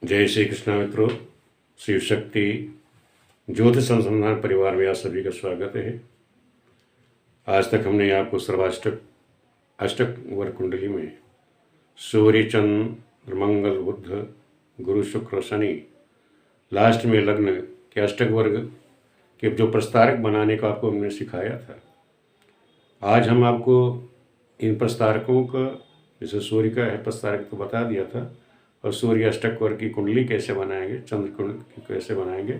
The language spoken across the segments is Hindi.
जय श्री कृष्ण मित्रों। शिव शक्ति ज्योतिष अनुसंधान परिवार में आप सभी का स्वागत है। आज तक हमने आपको सर्वाष्टक अष्टक वर्ग कुंडली में सूर्य, चंद्र, मंगल, बुध, गुरु, शुक्र, शनि, लास्ट में लग्न के अष्टक वर्ग के जो प्रस्तारक बनाने का आपको हमने सिखाया था। आज हम आपको इन प्रस्तारकों का, जैसे सूर्य का है प्रस्तारक तो बता दिया था, और सूर्य अष्टक वर्ग की कुंडली कैसे बनाएंगे, चंद्र कुंडली कैसे बनाएंगे,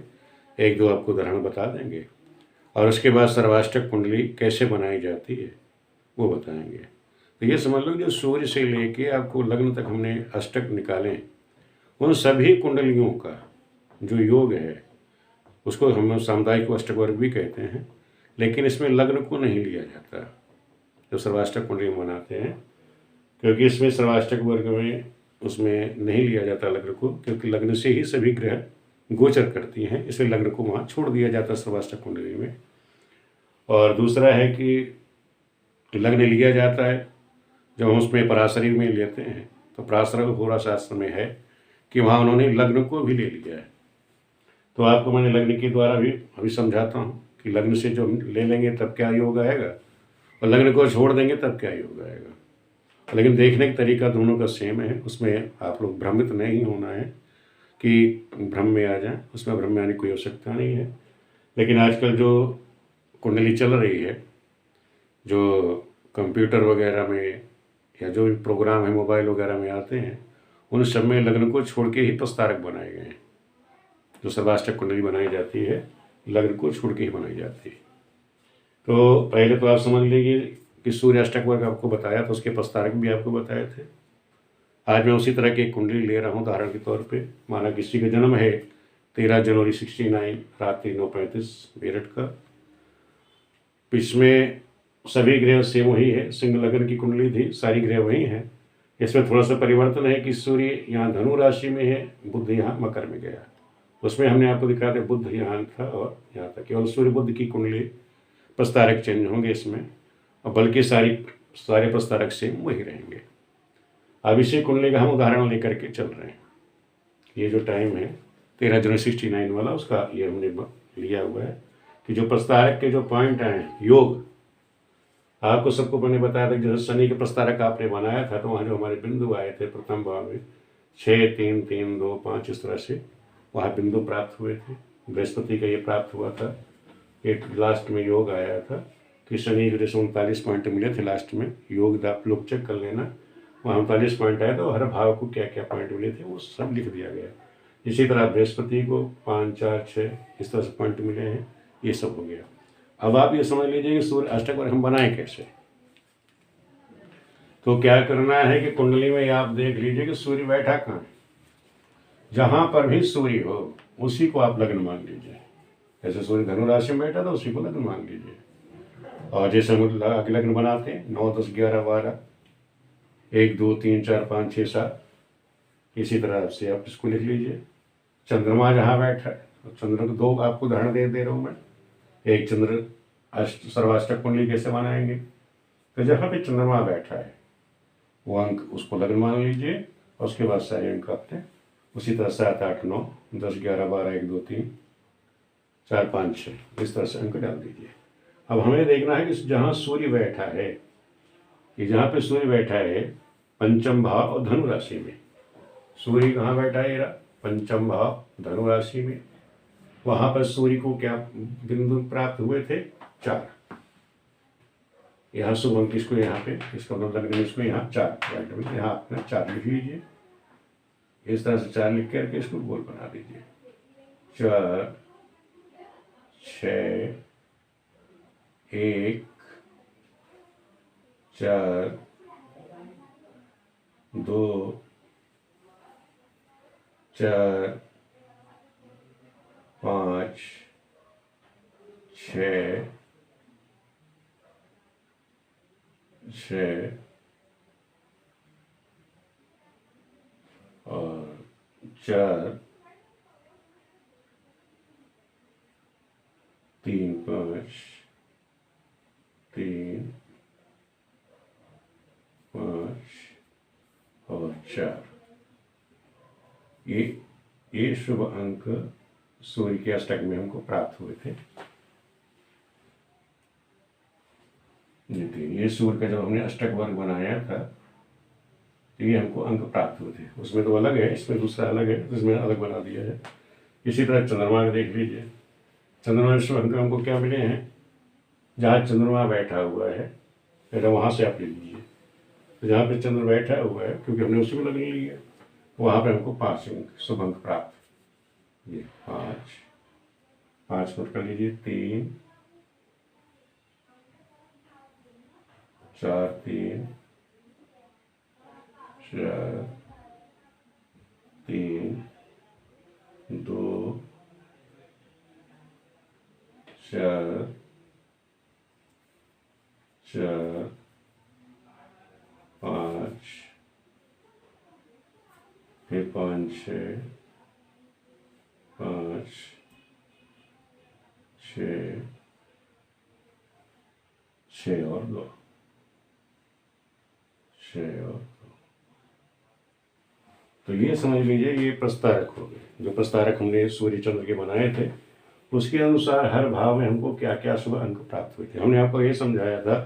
एक दो आपको उदाहरण बता देंगे। और उसके बाद सर्वाष्टक कुंडली कैसे बनाई जाती है वो बताएंगे। तो ये समझ लो, जो सूर्य से लेके आपको लग्न तक हमने अष्टक निकाले, उन सभी कुंडलियों का जो योग है उसको हम सामुदायिक अष्टक वर्ग भी कहते हैं, लेकिन इसमें लग्न को नहीं लिया जाता जो सर्वाष्टक कुंडली बनाते हैं, क्योंकि इसमें सर्वाष्टक वर्ग में उसमें नहीं लिया जाता लग्न को, क्योंकि लग्न से ही सभी ग्रह गोचर करती हैं, इसलिए लग्न को वहाँ छोड़ दिया जाता है सर्वाष्टक कुंडली में। और दूसरा है कि लग्न लिया जाता है जब हम उसमें पराशरी में लेते हैं, तो पराशर होरा शास्त्र में है कि वहाँ उन्होंने लग्न को भी ले लिया है। तो आपको मैंने लग्न के द्वारा भी अभी समझाता हूँ कि लग्न से जो ले लेंगे तब क्या योग आएगा, और लग्न को छोड़ देंगे तब क्या योग आएगा। लेकिन देखने का तरीका दोनों का सेम है, उसमें आप लोग भ्रमित नहीं होना है कि भ्रम में आ जाए, उसमें भ्रम में आने की कोई आवश्यकता नहीं है। लेकिन आजकल जो कुंडली चल रही है, जो कंप्यूटर वगैरह में या जो भी प्रोग्राम है मोबाइल वगैरह में आते हैं, उन सब में लग्न को छोड़ के ही प्रस्तारक बनाए गए हैं। जो सर्वाष्टक कुंडली बनाई जाती है लग्न को छोड़ के ही बनाई जाती है। तो पहले तो आप समझ लीजिए कि सूर्य अष्टक वर्ग आपको बताया था, उसके प्रस्तारक भी आपको बताए थे। आज मैं उसी तरह की कुंडली ले रहा हूँ उदाहरण के तौर पे। माना किसी का जन्म है 13 जनवरी 69 रात्रि 9:35 मेरठ का। इसमें सभी ग्रह सेम वही है, सिंह लग्न की कुंडली थी, सारी ग्रह वही हैं। इसमें थोड़ा सा परिवर्तन है कि सूर्य यहाँ धनु राशि में है, बुध यहाँ मकर में गया। उसमें हमने आपको दिखाया था बुध यहाँ था और यहाँ था, केवल सूर्य बुध की कुंडली प्रस्तारक चेंज होंगे इसमें, और बल्कि सारे प्रस्तारक सेम वही रहेंगे। अब इसी कुंडली का हम उदाहरण लेकर के चल रहे हैं। ये जो टाइम है 13 जनवरी 69 वाला, उसका ये हमने लिया हुआ है कि जो प्रस्तारक के जो पॉइंट हैं योग, आपको सबको मैंने बताया था जैसे शनि के प्रस्तारक आपने बनाया था, तो वहाँ जो हमारे बिंदु आए थे प्रथम भाव में 6, 3, 3, 2, 5 इस तरह से वहाँ बिंदु प्राप्त हुए थे। बृहस्पति का ये प्राप्त हुआ था, एक लास्ट में योग आया था कि शनि के जैसे 39 पॉइंट मिले थे लास्ट में। योग आप लोग चेक कर लेना, वहाँ 39 पॉइंट आया, तो हर भाव को क्या क्या पॉइंट मिले थे वो सब लिख दिया गया। इसी तरह बृहस्पति को 5, 4, 6 इस तरह से पॉइंट मिले हैं, ये सब हो गया। अब आप ये समझ लीजिए कि सूर्य अष्टक वर्ग हम बनाएं कैसे। तो क्या करना है कि कुंडली में आप देख लीजिए कि सूर्य बैठा कहाँ है। जहाँ पर भी सूर्य हो उसी को आप लग्न मान लीजिए। जैसे सूर्य धनु राशि में बैठा तो उसी को लग्न मान लीजिए। और जैसे हम लग्न बनाते हैं 9, 10, 11, 12, 1, 2, 3, 4, 5, 6, 7, इसी तरह से आप इसको लिख लीजिए। चंद्रमा जहाँ बैठा है, चंद्र को दो आपको उदाहरण दे रहा हूँ मैं। एक चंद्र सर्वाष्टक कुंडली कैसे बनाएंगे, तो जहाँ पे चंद्रमा बैठा है वो अंक उसको लग्न मान लीजिए, और उसके बाद सारे अंक आपने उसी तरह 7, 8, 9, 10, 11, 12, 1, 2, 3, 4, 5, 6 इस तरह से अंक डाल दीजिए। अब हमें देखना है कि जहाँ सूर्य बैठा है, कि जहाँ पे सूर्य बैठा है पंचम भाव और धनु राशि में। सूर्य कहाँ बैठा है, पंचम भाव धनु राशि में। वहाँ पर सूर्य को क्या बिंदु प्राप्त हुए थे, 4। यहाँ शुभ अंक इसको यहाँ पे, इसका मतलब इसको यहाँ 4 यहाँ अपना 4 लिख लीजिए। इस तरह से 4 लिख करके इसको गोल बना दीजिए। 4, 6, 1, 4, 2, 4, 5, 6, 6 और 4, 3, 5, 3, 5 और 4, ये ये शुभ अंक सूर्य के अष्टक में हमको प्राप्त हुए थे। ये सूर्य का जब हमने अष्टक वर्ग बनाया था तो ये हमको अंक प्राप्त हुए थे। उसमें तो अलग है, इसमें दूसरा अलग है, तो इसमें अलग बना दिया है। इसी तरह चंद्रमा का देख लीजिए, चंद्रमा शुभ अंक हमको क्या मिले हैं, जहाँ चंद्रमा बैठा हुआ है पहले वहाँ से आप ले लीजिए। तो जहाँ पे चंद्र बैठा हुआ है, क्योंकि हमने उसी को लगन लिया, वहाँ पे हमको 5 अंक शुभ अंक प्राप्त। ये 5 नोट कर लीजिए। 3 4 3 4 3 2 4 4 5 फिर 5 6 5 6 6 और 2 6 और 2। तो ये समझ लीजिए ये प्रस्तारक हो गए। जो प्रस्तारक हमने सूर्य चंद्र के बनाए थे उसके अनुसार हर भाव में हमको क्या क्या शुभ अंक प्राप्त हुए थे। हमने आपको ये समझाया था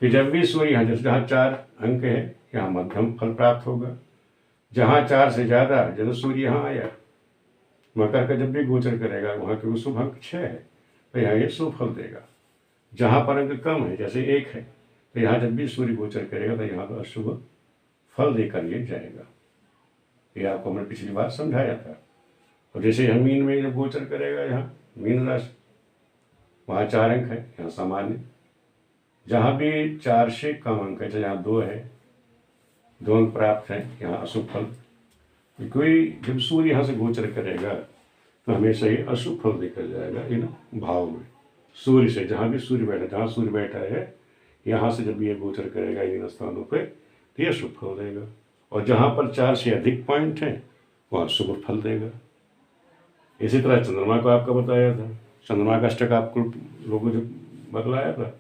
कि जब भी सूर्य यहाँ, जैसे जहाँ 4 अंक है यहाँ मध्यम फल प्राप्त होगा। जहाँ 4 से ज़्यादा, जैसे सूर्य यहाँ आया, मकर का जब भी गोचर करेगा वहाँ के शुभ अंक 6 है तो यहाँ ये शुभ फल देगा। जहाँ पर अंक कम है, जैसे 1 है, तो यहाँ जब भी सूर्य गोचर करेगा तो यहाँ पर अशुभ फल देकर ये जाएगा। ये आपको हमने पिछली बार समझाया था। और जैसे यहाँ मीन में जब गोचर करेगा, यहाँ मीन राशि, वहाँ 4 अंक है, यहाँ सामान्य। जहाँ भी 4 से कम अंक है, जहाँ 2 है, 2 अंक प्राप्त है, यहाँ अशुभ फल। कोई जब सूर्य यहाँ से गोचर करेगा तो हमेशा ये अशुभ फल देकर जाएगा इन भाव में। सूर्य से जहाँ भी सूर्य बैठा, जहाँ सूर्य बैठा है यहाँ से जब भी ये गोचर करेगा इन स्थानों पे तो ये शुभ फल देगा। और जहाँ पर 4 से अधिक पॉइंट हैं वहाँ शुभ फल देगा। इसी तरह चंद्रमा को आपका बताया था, चंद्रमा का अष्टक आपको लोगों जो बतलाया था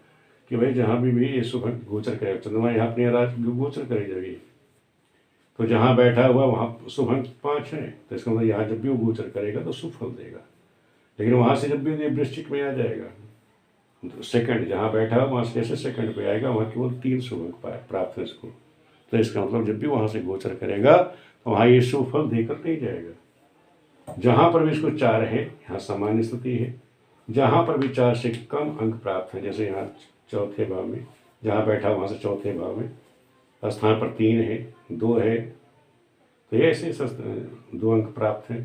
कि भाई जहाँ भी ये शुभ गोचर करेगा, चंद्रमा यहाँ अपने राज्य गोचर करेगा ये, तो जहाँ बैठा हुआ वहाँ शुभ अंक 5 है, तो इसका मतलब यहाँ जब भी वो गोचर करेगा तो शुभ फल देगा। लेकिन वहाँ से जब भी ये वृश्चिक में आ जाएगा तो सेकंड जहाँ बैठा हुआ वहाँ से जैसे सेकंड पे आएगा वहाँ केवल 3 शुभ अंक प्राप्त है इसको। तो इसका मतलब जब भी वहाँ से गोचर करेगा तो वहाँ ये शुभ फल देकर नहीं जाएगा। जहाँ पर भी इसको 4 है यहाँ सामान्य स्थिति है। जहाँ पर भी 4 से कम अंक प्राप्त है, जैसे यहाँ चौथे भाव में जहाँ बैठा वहाँ से चौथे भाव में स्थान पर 3 है, 2 है, तो ये ऐसे 2 अंक प्राप्त हैं।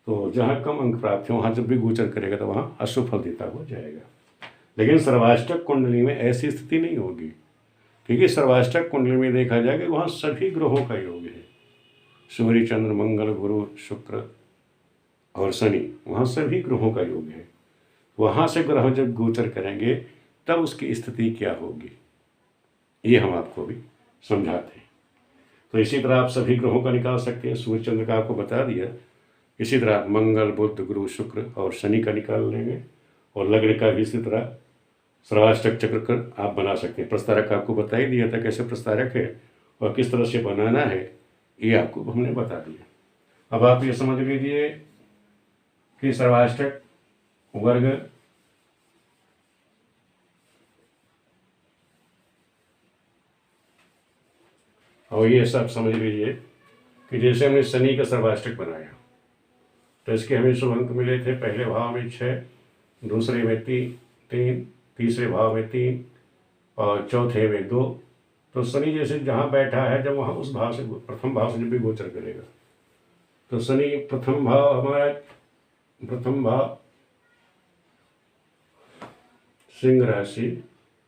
तो जहाँ कम अंक प्राप्त है वहाँ जब भी गोचर करेगा तो वहाँ अशुभ फल देता हुआ जाएगा। लेकिन सर्वाष्टक कुंडली में ऐसी स्थिति नहीं होगी, क्योंकि सर्वाष्टक कुंडली में देखा जाए कि वहाँ सभी ग्रहों का योग है। सूर्य चंद्र मंगल गुरु शुक्र और शनि, वहाँ सभी ग्रहों का योग है। वहाँ से ग्रह जब गोचर करेंगे तब उसकी स्थिति क्या होगी ये हम आपको भी समझाते हैं। तो इसी तरह आप सभी ग्रहों का निकाल सकते हैं। सूर्य चंद्र का आपको बता दिया, इसी तरह मंगल बुध गुरु शुक्र और शनि का निकाल लेंगे। और लग्न का भी इसी तरह सर्वाष्टक चक्र कर आप बना सकते हैं। प्रस्तारक आपको बता ही दिया था कैसे प्रस्तारक है और किस तरह से बनाना है, ये आपको हमने बता दिया। अब आप ये समझ लीजिए कि सर्वाष्टक वर्ग और ये सब समझ लीजिए कि जैसे हमने शनि का सर्वाष्टक बनाया तो इसके हमें शुभ अंक मिले थे। पहले भाव में 6, दूसरे में 3, तीसरे भाव में 3 और चौथे में 2। तो शनि जैसे जहाँ बैठा है जब वहाँ उस भाव से प्रथम भाव से जब भी गोचर करेगा तो शनि प्रथम भाव हमारा प्रथम भाव सिंह राशि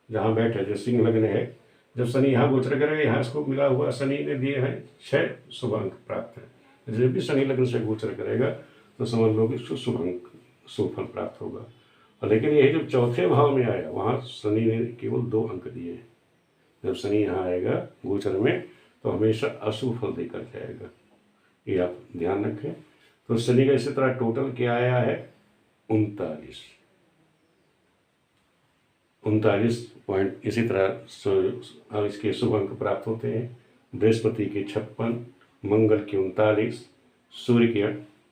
जहाँ बैठे जो सिंह लग्न है, जब शनि यहाँ गोचर करेगा यहाँ इसको मिला हुआ शनि ने दिए हैं 6 शुभ अंक प्राप्त है। जब भी शनि लग्न से गोचर करेगा तो समझ लो कि इसको शुभ अंक शुभ फल प्राप्त होगा। और लेकिन यही जब चौथे भाव में आया वहाँ शनि ने केवल 2 अंक दिए। जब शनि यहाँ आएगा गोचर में तो हमेशा अशुभ फल देकर जाएगा, ये आप ध्यान रखें। तो शनि का इसी तरह टोटल क्या आया है 39 पॉइंट। इसी तरह इसके शुभ अंक प्राप्त होते हैं। बृहस्पति के 56, मंगल के 39, सूर्य के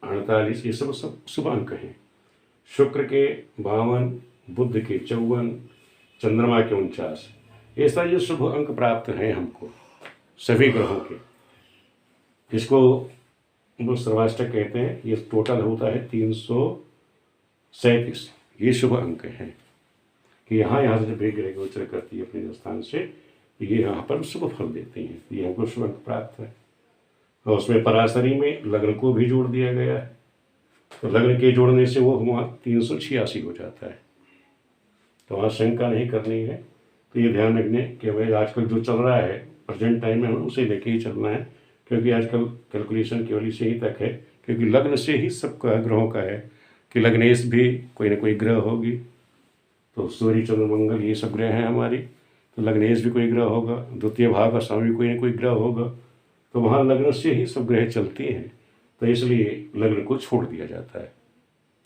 48, ये सब सब शुभ अंक हैं। शुक्र के 52, बुध के 54, चंद्रमा के 49, ये सारे जो शुभ अंक प्राप्त हैं हमको सभी ग्रहों के, इसको वो सर्वाष्टक कहते हैं। ये टोटल होता है 337। ये शुभ अंक हैं कि यहाँ से जब एक ग्रह गोचर करती है अपने स्थान से, ये यहाँ पर शुभ फल देते हैं, ये हमको शुभ अंक प्राप्त है। और उसमें पराशरी में लग्न को भी जोड़ दिया गया है, तो लग्न के जोड़ने से वो वहाँ 386 हो जाता है। तो वहाँ शंका नहीं करनी है। तो ये ध्यान रखने कि भाई आजकल जो चल रहा है प्रेजेंट टाइम में हमें उसे लेके ही चलना है, क्योंकि आजकल कैलकुलेशन केवल इसे ही तक है, क्योंकि लग्न से ही सबका ग्रहों का है कि लग्नेश भी कोई ना कोई ग्रह होगी। तो सूर्य चंद्र मंगल ये सब ग्रह हैं हमारी, तो लग्नेश भी कोई ग्रह होगा, द्वितीय भाव का स्वामी भी कोई ना कोई ग्रह होगा। तो वहाँ लग्न से ही सब ग्रह चलती हैं, तो इसलिए लग्न को छोड़ दिया जाता है,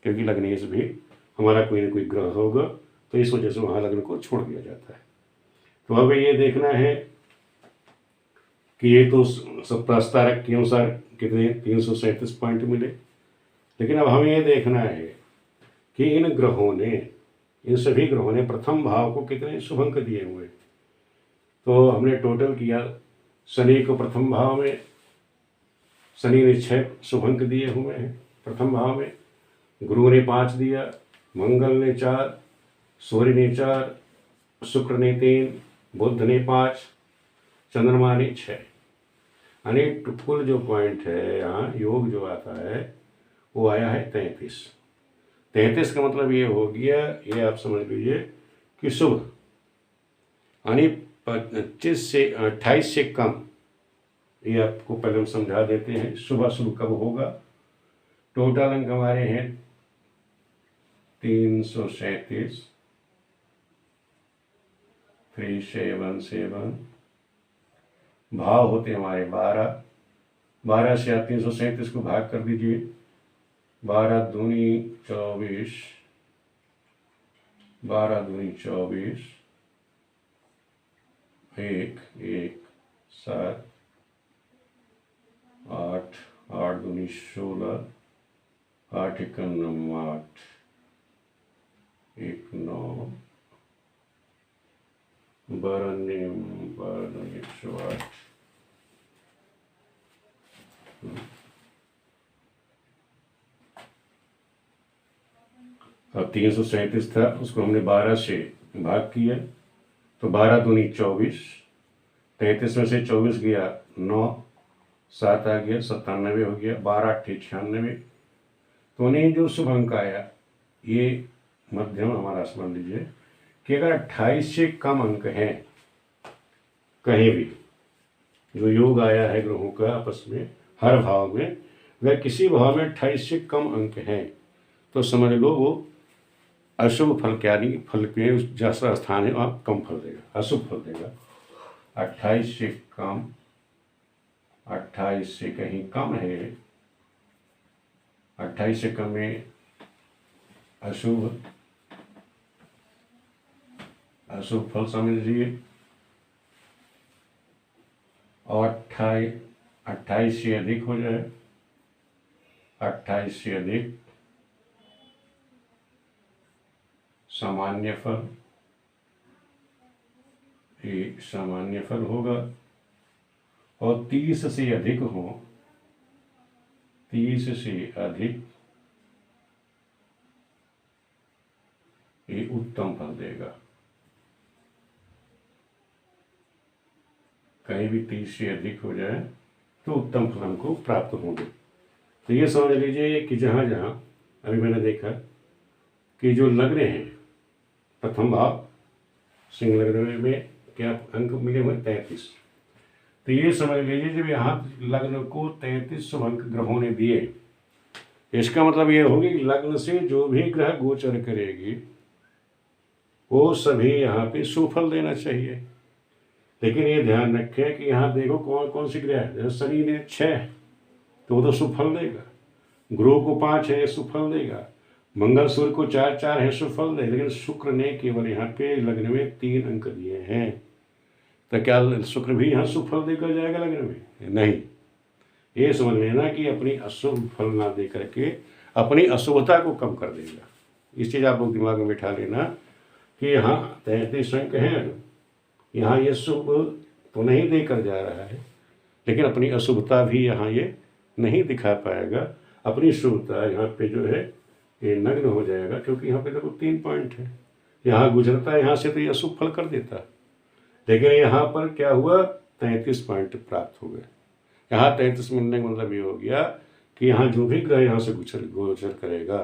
क्योंकि लग्नेश भी हमारा कोई ना कोई ग्रह होगा, तो इस वजह से वहाँ लग्न को छोड़ दिया जाता है। तो अब ये देखना है कि ये तो सप्तास्तारक के अनुसार कितने 337 पॉइंट मिले, लेकिन अब हमें ये देखना है कि इन ग्रहों ने, इन सभी ग्रहों ने प्रथम भाव को कितने शुभ अंक दिए हुए। तो हमने टोटल किया, शनि को प्रथम भाव में शनि ने 6 शुभ अंक दिए हुए हैं प्रथम भाव में, गुरु ने 5 दिया, मंगल ने 4, सूर्य ने 4, शुक्र ने 3, बुध ने 5, चंद्रमा ने 6। यानी कुल जो पॉइंट है यहाँ योग जो आता है वो आया है 33। 33 का मतलब ये हो गया, ये आप समझ लीजिए कि शुभ, यानी 25 से 28 से कम। ये आपको पहले हम समझा देते हैं शुभ अशुभ कब होगा। टोटल अंक हमारे हैं 337, 377, भाव होते हमारे 12। 12 से आप 337 को भाग कर दीजिए, 12 दूनी 24, 12 दूनी 24, 1 1 7, 8 8 दूनी 16, 8 1 9 8, 1 9, 12 108। अब 337 था, उसको हमने 12 से भाग किया, तो 12 दूनी 24, 33 में से 24 गया 9, 7 आ गया 97 हो गया, 12 8 96। तो उन्हें जो शुभ अंक आया ये मध्यम हमारा समझ लीजिए कि अगर 28 से कम अंक हैं कहीं भी, जो योग आया है ग्रहों का आपस में हर भाव में, अगर किसी भाव में 28 से कम अंक हैं तो समझ लो वो अशुभ फल, क्या नहीं फल के जैसा स्थान है वहाँ कम फल देगा, अशुभ फल देगा। 28 से कम, 28 से कहीं कम है, 28 से कम में अशुभ, अशुभ फल समझ लीजिए। और 28 से अधिक हो जाए, 28 से अधिक सामान्य फल, एक सामान्य फल होगा। और 30 से अधिक हो, 30 से अधिक ये उत्तम फल देगा। कहीं भी 30 से अधिक हो जाए तो उत्तम फल हमको प्राप्त होंगे। तो ये समझ लीजिए कि जहाँ जहाँ अभी मैंने देखा कि जो लग्न हैं प्रथम भाव सिंह लग्न में क्या अंक मिले हुए 33। तो ये समझ लीजिए जब यहाँ लग्न को 33 शुभ अंक ग्रहों ने दिए, इसका मतलब ये होगी कि लग्न से जो भी ग्रह गोचर करेगी वो सभी यहाँ पे सुफल देना चाहिए। लेकिन ये ध्यान रखें कि यहाँ देखो कौन कौन सी ग्रह है। शनि ने 6 तो वो तो सुफल देगा, गुरु को 5 है सुफल देगा, मंगल सूर्य को 4 4 है सुफल दे। लेकिन शुक्र ने केवल यहाँ पे लग्न में 3 अंक दिए हैं, तो क्या शुक्र भी यहाँ सुफल देकर जाएगा लग्न में? नहीं, ये समझ लेना कि अपनी अशुभ फल ना दे करके अपनी अशुभता को कम कर देगा। इस चीज़ आप लोग दिमाग में बिठा लेना कि यहाँ 33 अंक हैं, यहाँ ये शुभ तो नहीं देकर जा रहा है, लेकिन अपनी अशुभता भी यहाँ ये नहीं दिखा पाएगा। अपनी शुभता यहाँ पे जो है ये नग्न हो जाएगा, क्योंकि यहाँ पे देखो 3 पॉइंट है। यहाँ गुजरता है यहाँ से तो ये अशुभ फल कर देता, लेकिन यहाँ पर क्या हुआ, 33 पॉइंट प्राप्त हो गए। यहाँ 33 मिलने का मतलब ये हो गया कि यहाँ जो भी ग्रह यहाँ से गोचर करेगा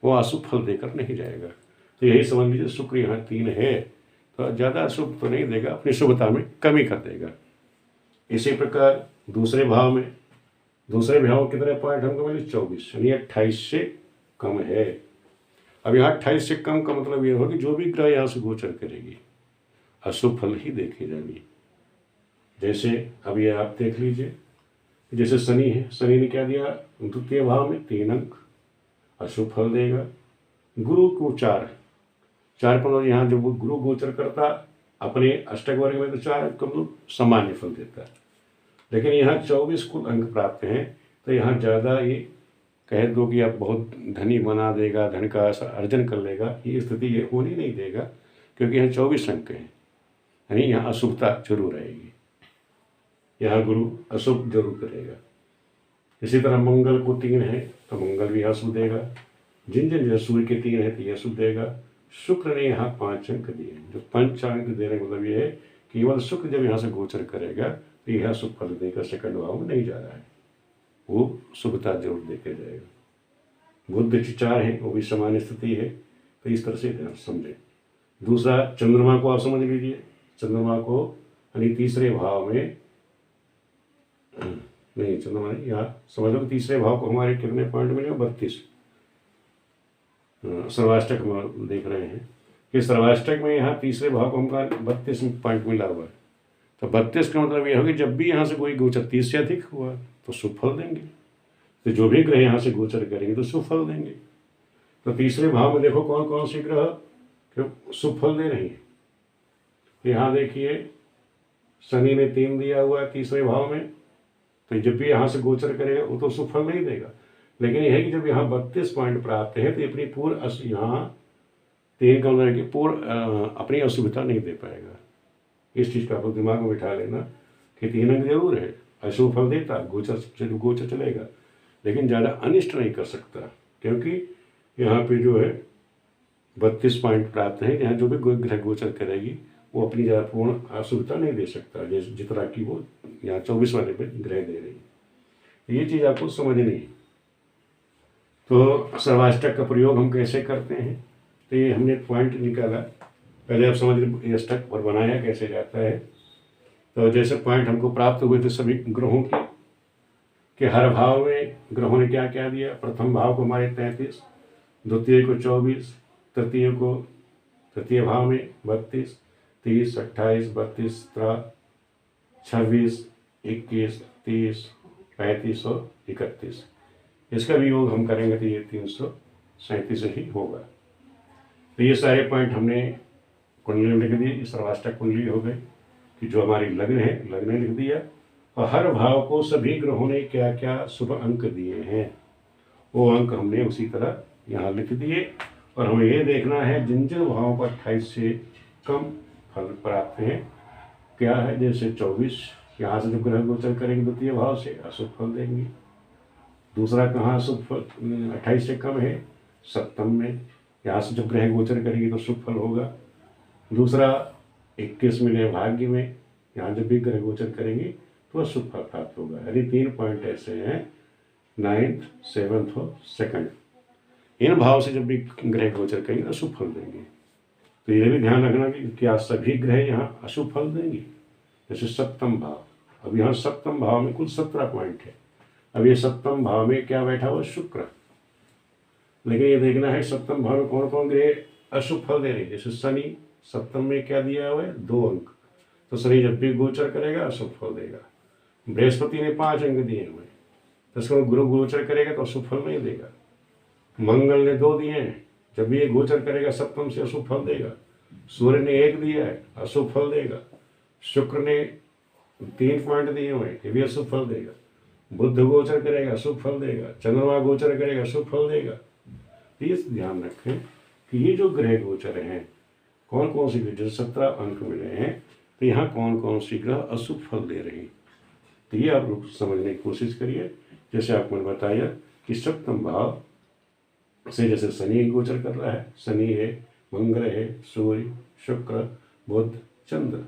वो अशुभ फल देकर नहीं जाएगा। तो यही समझ लीजिए, शुक्र यहाँ 3 है तो ज़्यादा अशुभ तो नहीं देगा, अपनी शुभता में कमी कर देगा। इसी प्रकार दूसरे भाव में कितने पॉइंट हमको मिले, 24, यानी 28 से कम है। अब यहाँ 28 से कम का मतलब ये होगा कि जो भी ग्रह यहाँ से गोचर करेगी अशुभ फल ही देखे जाएंगे। जैसे अब ये आप देख लीजिए, जैसे शनि है, शनि ने क्या दिया, द्वितीय भाव में 3 अंक अशुभ फल देगा। गुरु को 4 को यहाँ जब गुरु गोचर करता अपने अष्टक वर्ग में तो 4 अंक को सामान्य फल देता है, लेकिन यहाँ 24 कुल अंक प्राप्त हैं। तो यहाँ ज़्यादा ये कह दो कि आप बहुत धनी बना देगा, धन का अर्जन कर लेगा, ये स्थिति ये होने नहीं देगा, क्योंकि यहाँ 24 अंक हैं, यानी यहाँ अशुभता जरूर रहेगी, यहाँ गुरु अशुभ जरूर करेगा। इसी तरह मंगल को 3 है तो मंगल भी अशुभ देगा। जिन सूर्य के 3 है तो यह अशुभ देगा। शुक्र ने यहाँ 5 अंक दिए, जो 5 अंक देने का मतलब ये है केवल शुक्र जब यहाँ से गोचर करेगा तो यह शुभ फल देकर सेकंड भाव में नहीं जा रहा है, वो शुभता जरूर देकर जाएगा। बुध 4 है, वो भी सामान्य स्थिति है, तो इस तरह से समझें। दूसरा चंद्रमा को आप समझ लीजिए, चंद्रमा को यानी तीसरे भाव में नहीं, चंद्रमा नहीं, यहाँ समझ लो तीसरे भाव को हमारे कितने पॉइंट मिले, 32 सर्वाष्टक में देख रहे हैं कि सर्वाष्टक में यहाँ तीसरे भाव को हमका 32 पॉइंट मिला हुआ है। तो 32 का मतलब यह होगा जब भी यहाँ से कोई गोचर 30 से अधिक हुआ तो शुभ फल देंगे। तो जो भी ग्रह यहाँ से गोचर करेंगे तो शुभ फल देंगे। तो तीसरे भाव में देखो कौन कौन से ग्रह शुभ फल दे रही है। यहाँ देखिए शनि ने 3 दिया हुआ है तीसरे भाव में, तो जब भी यहाँ से गोचर करेगा वो तो शुभ फल नहीं देगा, लेकिन यह है कि जब यहाँ 32 पॉइंट प्राप्त है तो अपनी पूर्ण यहाँ 3 का मतलब कि पूर्ण अपनी असुविधा नहीं दे पाएगा। इस चीज़ का आप दिमाग में बिठा लेना कि 3 अंक जरूर है, अशुभ फल देता, गोचर चलेगा, लेकिन ज़्यादा अनिष्ट नहीं कर सकता, क्योंकि यहाँ पे जो है 32 पॉइंट प्राप्त है। यहाँ जो भी ग्रह गोचर करेगी वो अपनी ज़्यादा पूर्ण असुविधा नहीं दे सकता, जितना कि वो यहाँ 24 वाले पे ग्रह दे रही। ये चीज़ आपको समझनी है। तो सर्वाष्टक का प्रयोग हम कैसे करते हैं, तो ये हमने पॉइंट निकाला, पहले आप समझ लीजिए अष्टक पर बनाया कैसे जाता है। तो जैसे पॉइंट हमको प्राप्त हुए थे सभी ग्रहों के कि हर भाव में ग्रहों ने क्या क्या दिया। प्रथम भाव को हमारे 33, द्वितीय को 24, तृतीय भाव में 32, 30, 28, 32, 26, 21, 30, 35 और 31। इसका भी योग हम करेंगे तो ये 337 ही होगा। तो ये सारे पॉइंट हमने कुंडली में लिख दिए, सर्वाष्टक कुंडली हो गई कि जो हमारी लग्न है, लग्न लिख दिया, और हर भाव को सभी ग्रहों ने क्या क्या शुभ अंक दिए हैं वो अंक हमने उसी तरह यहाँ लिख दिए। और हमें ये देखना है जिन जिन भावों पर 28 से कम फल प्राप्त है क्या है। जैसे 24 यहाँ से जब ग्रह गोचर करेंगे द्वितीय भाव से अशुभ फल देंगे। दूसरा कहाँ शुभ फल 28 से कम है, सप्तम में, यहाँ से जब ग्रह गोचर करेगी तो शुभ फल होगा। दूसरा 21 में भाग्य में, यहाँ जब भी ग्रह गोचर करेंगे तो शुभ फल प्राप्त होगा। यानी 3 पॉइंट ऐसे हैं, 9th, 7th और 2nd। इन भाव से जब भी ग्रह गोचर करेंगे तो शुभ फल देंगे। तो ये भी ध्यान रखना कि क्या सभी ग्रह यहाँ अशुभ फल देंगे। जैसे सप्तम भाव, अब यहाँ सप्तम भाव में कुल 17 पॉइंट है। अब ये सप्तम भाव में क्या बैठा हुआ, शुक्र। लेकिन ये देखना है सप्तम भाव में कौन कौन ग्रह अशुभ फल दे रहे हैं। जैसे शनि सप्तम में क्या दिया हुआ है, 2 अंक, तो शनि जब भी गोचर करेगा अशुभ फल देगा। बृहस्पति ने 5 अंक दिए हुए, तो इसको गुरु गोचर करेगा तो अशुभ फल नहीं देगा। मंगल ने 2 दिए हैं, जब भी ये गोचर करेगा सप्तम से अशुभ फल देगा। सूर्य ने 1 दिया है, अशुभ फल देगा। शुक्र ने 3 पॉइंट दिए हुए हैं, ये भी अशुभ फल देगा। बुध गोचर करेगा शुभ फल देगा, चंद्रमा गोचर करेगा शुभ फल देगा। तो ये ध्यान रखें कि ये जो ग्रह गोचर हैं, कौन कौन सी, जो 17 अंक मिले हैं, तो यहाँ कौन कौन सी ग्रह अशुभ फल दे रहे हैं, तो ये आप लोग समझने की कोशिश करिए। जैसे आपको मैंने बताया कि सप्तम भाव से जैसे शनि गोचर कर रहा है, शनि है, मंगल है, सूर्य, शुक्र, बुध, चंद्र,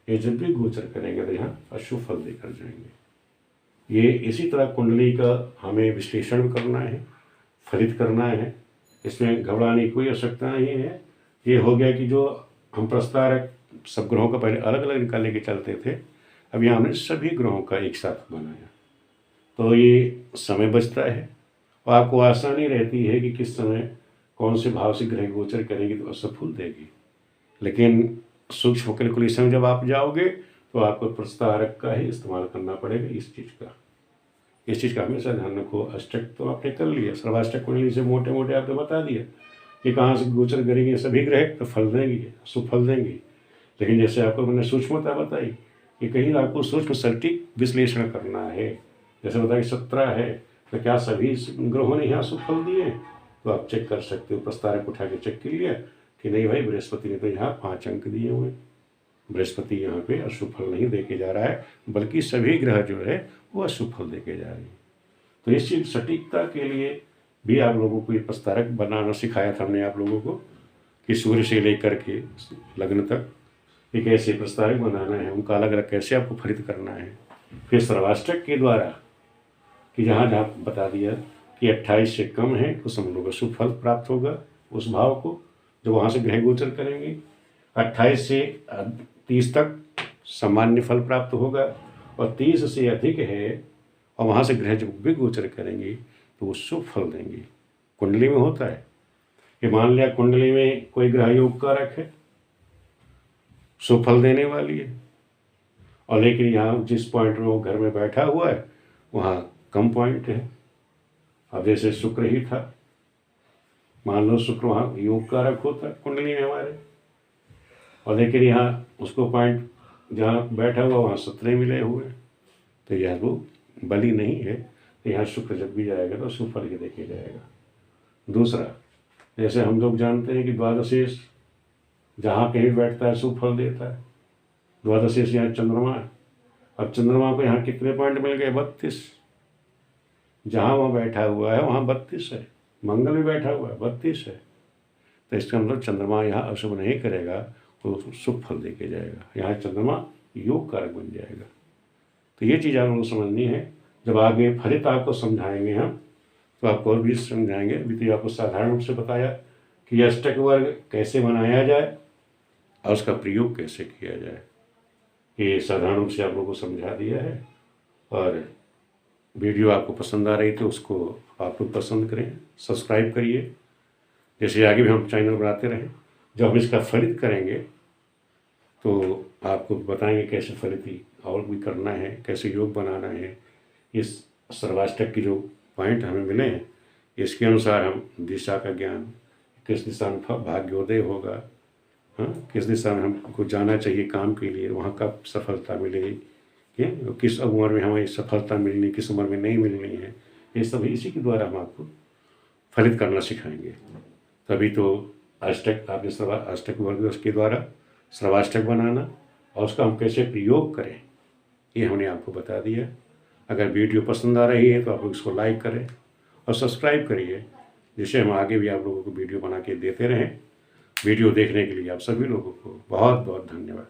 ये जब भी गोचर करेंगे तो यहाँ अशुभ फल देकर जाएंगे। ये इसी तरह कुंडली का हमें विश्लेषण करना है, फलित करना है, इसमें घबराने की कोई आवश्यकता नहीं है। ये हो गया कि जो हम प्रस्तारक सब ग्रहों का पहले अलग अलग निकालने के चलते थे, अब यहाँ हमने सभी ग्रहों का एक साथ बनाया, तो ये समय बचता है और आपको आसानी रहती है कि किस समय कौन से भाव से ग्रह गोचर करेंगे तो असफल देगी। लेकिन सूक्ष्म कैलकुलेशन जब आप जाओगे तो आपको प्रस्तारक का ही इस्तेमाल करना पड़ेगा। इस चीज़ का हमेशा ध्यान रखो। अष्टक तो आपने कर लिया, सर्वाष्टक कुंडली से मोटे मोटे आपने बता दिया कि कहाँ से गोचर करेंगे सभी ग्रह तो फल देंगे, शुभ फल देंगे। लेकिन जैसे आपको मैंने सूक्ष्मता बताई कि कहीं आपको सूक्ष्म सटीक विश्लेषण करना है। जैसे बताया 17 है, तो क्या सभी ग्रहों ने यहाँ शुभ फल दिए, तो आप चेक कर सकते हो। प्रस्तारक उठा के चेक कर लिया कि नहीं भाई, बृहस्पति ने तो यहाँ 5 अंक दिए हुए, बृहस्पति यहाँ पे अशुभ फल नहीं देके जा रहा है, बल्कि सभी ग्रह जो है वो अशुभ फल देके जा रहे हैं। तो इस चीज सटीकता के लिए भी आप लोगों को ये प्रस्तारक बनाना सिखाया था हमने आप लोगों को कि सूर्य से लेकर के लग्न तक एक ऐसे प्रस्तारक बनाना है, उनका अलग अलग कैसे आपको फलित करना है। फिर सर्वाष्टक के द्वारा कि जहाँ जहाँ बता दिया कि 28 से कम है तो सब लोगों को शुभ फल प्राप्त होगा उस भाव को, जो वहाँ से ग्रह गोचर करेंगे। 28 से 30 तक सामान्य फल प्राप्त होगा, और 30 से अधिक है और वहाँ से ग्रह जब भी गोचर करेंगे तो वो शुभ फल देंगे। कुंडली में होता है कि मान लिया कुंडली में कोई ग्रह योग कारक है, शुभ फल देने वाली है, और लेकिन यहाँ जिस पॉइंट में वो घर में बैठा हुआ है वहाँ कम पॉइंट है। अब जैसे शुक्र ही था, मान लो शुक्र वहाँ योग कारक होता है कुंडली में हमारे, और लेकिन यहाँ उसको पॉइंट जहाँ बैठा हुआ वहाँ 17 मिले हुए, तो यह वो बली नहीं है। तो यहाँ शुक्र जब भी जाएगा तो शुभ फल ही देखे जाएगा। दूसरा, जैसे हम लोग जानते हैं कि द्वादशेश जहाँ कहीं बैठता है शुभ फल देता है। द्वादशेश यहाँ चंद्रमा है, अब चंद्रमा को यहाँ कितने पॉइंट मिल गए? 32। जहाँ वहाँ बैठा हुआ है वहाँ 32 है, मंगल भी बैठा हुआ है 32 है, तो इसका मतलब चंद्रमा यहाँ अशुभ नहीं करेगा, तो शुभ फल देके जाएगा। यहाँ चंद्रमा योग कारक बन जाएगा। तो ये चीज़ आप लोगों को समझनी है। जब आगे फलित आपको समझाएंगे हम, तो आपको और भी समझाएंगे। अभी तो आपको साधारण रूप से बताया कि अष्टक वर्ग कैसे बनाया जाए और उसका प्रयोग कैसे किया जाए, ये साधारण रूप से आप लोगों को समझा दिया है। और वीडियो आपको पसंद आ रही तो उसको आप लोग पसंद करें, सब्सक्राइब करिए, जैसे आगे भी हम चैनल बनाते रहें। जब हम इसका फलित करेंगे तो आपको बताएंगे कैसे फलित और भी करना है, कैसे योग बनाना है। इस सर्वाष्टक की जो पॉइंट हमें मिले हैं इसके अनुसार हम दिशा का ज्ञान, किस दिशा में भाग्योदय होगा, हाँ, किस दिशा में हमको जाना चाहिए काम के लिए, वहाँ कब सफलता मिलेगी, किस उम्र में हमें सफलता मिलनी, किस उम्र में नहीं मिलनी है, ये सब इसी के द्वारा हम आपको फलित करना सिखाएंगे। तभी तो अष्टक आपने अष्टक वर्ग के द्वारा सर्वाष्टक बनाना और उसका हम कैसे प्रयोग करें ये हमने आपको बता दिया। अगर वीडियो पसंद आ रही है तो आप लोग इसको लाइक करें और सब्सक्राइब करिए, जिससे हम आगे भी आप लोगों को वीडियो बना के देते रहें। वीडियो देखने के लिए आप सभी लोगों को बहुत बहुत धन्यवाद।